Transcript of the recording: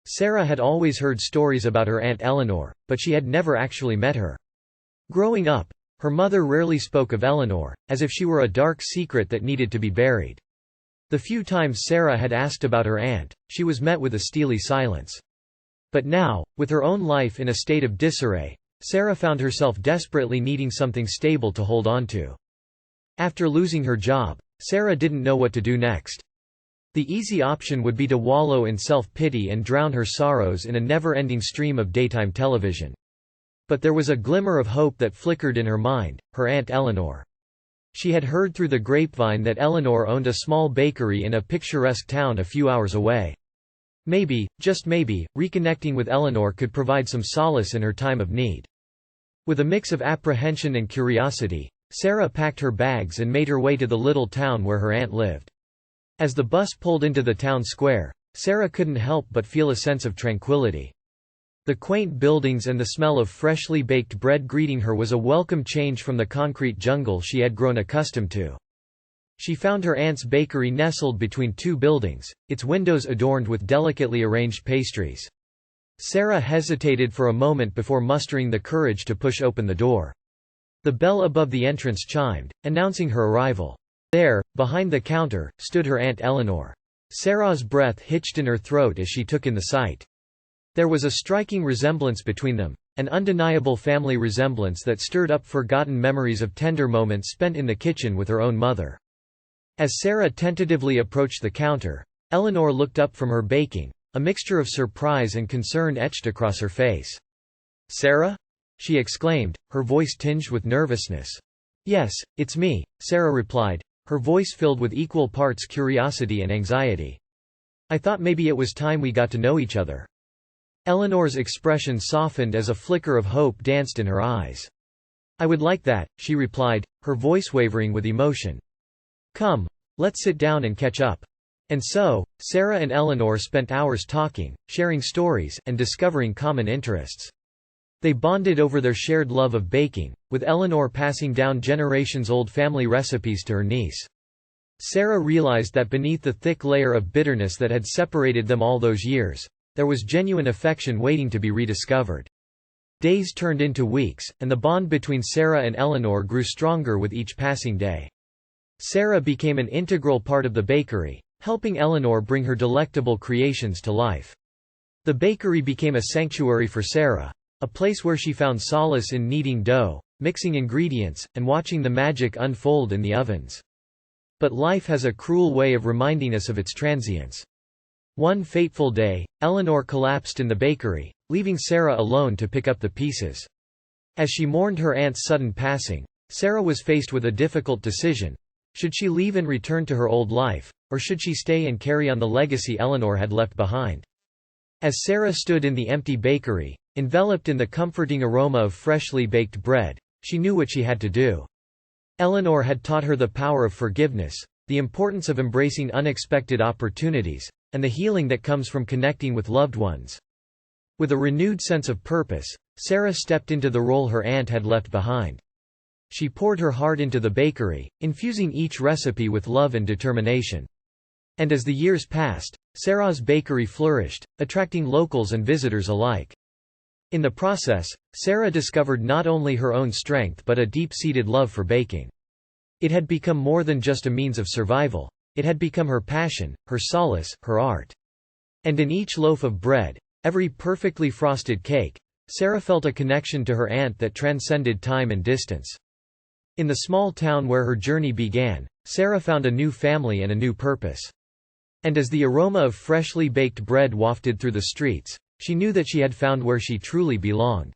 Sarah had always heard stories about her Aunt Eleanor, but she had never actually met her. Growing up, her mother rarely spoke of Eleanor, as if she were a dark secret that needed to be buried. The few times Sarah had asked about her aunt, she was met with a steely silence. But now, with her own life in a state of disarray, Sarah found herself desperately needing something stable to hold on to. After losing her job, Sarah didn't know what to do next. The easy option would be to wallow in self-pity and drown her sorrows in a never-ending stream of daytime television. But there was a glimmer of hope that flickered in her mind: her Aunt Eleanor. She had heard through the grapevine that Eleanor owned a small bakery in a picturesque town a few hours away. Maybe, just maybe, reconnecting with Eleanor could provide some solace in her time of need. With a mix of apprehension and curiosity, Sarah packed her bags and made her way to the little town where her aunt lived. As the bus pulled into the town square, Sarah couldn't help but feel a sense of tranquility. The quaint buildings and the smell of freshly baked bread greeting her was a welcome change from the concrete jungle she had grown accustomed to. She found her aunt's bakery nestled between two buildings, its windows adorned with delicately arranged pastries. Sarah hesitated for a moment before mustering the courage to push open the door. The bell above the entrance chimed, announcing her arrival. There, behind the counter, stood her Aunt Eleanor. Sarah's breath hitched in her throat as she took in the sight. There was a striking resemblance between them, an undeniable family resemblance that stirred up forgotten memories of tender moments spent in the kitchen with her own mother. As Sarah tentatively approached the counter, Eleanor looked up from her baking, a mixture of surprise and concern etched across her face. "Sarah?" she exclaimed, her voice tinged with nervousness. "Yes, it's me," Sarah replied, her voice filled with equal parts curiosity and anxiety. "I thought maybe it was time we got to know each other." Eleanor's expression softened as a flicker of hope danced in her eyes. "I would like that," she replied, her voice wavering with emotion. "Come, let's sit down and catch up." And so, Sarah and Eleanor spent hours talking, sharing stories, and discovering common interests. They bonded over their shared love of baking, with Eleanor passing down generations-old family recipes to her niece. Sarah realized that beneath the thick layer of bitterness that had separated them all those years, there was genuine affection waiting to be rediscovered. Days turned into weeks, and the bond between Sarah and Eleanor grew stronger with each passing day. Sarah became an integral part of the bakery, helping Eleanor bring her delectable creations to life. The bakery became a sanctuary for Sarah, a place where she found solace in kneading dough, mixing ingredients, and watching the magic unfold in the ovens. But life has a cruel way of reminding us of its transience. One fateful day, Eleanor collapsed in the bakery, leaving Sarah alone to pick up the pieces. As she mourned her aunt's sudden passing, Sarah was faced with a difficult decision. Should she leave and return to her old life, or should she stay and carry on the legacy Eleanor had left behind? As Sarah stood in the empty bakery, enveloped in the comforting aroma of freshly baked bread, she knew what she had to do. Eleanor had taught her the power of forgiveness, the importance of embracing unexpected opportunities, and the healing that comes from connecting with loved ones. With a renewed sense of purpose, Sarah stepped into the role her aunt had left behind. She poured her heart into the bakery, infusing each recipe with love and determination. And as the years passed, Sarah's bakery flourished, attracting locals and visitors alike. In the process, Sarah discovered not only her own strength but a deep-seated love for baking. It had become more than just a means of survival. It had become her passion, her solace, her art. And in each loaf of bread, every perfectly frosted cake, Sarah felt a connection to her aunt that transcended time and distance. In the small town where her journey began, Sarah found a new family and a new purpose. And as the aroma of freshly baked bread wafted through the streets, she knew that she had found where she truly belonged.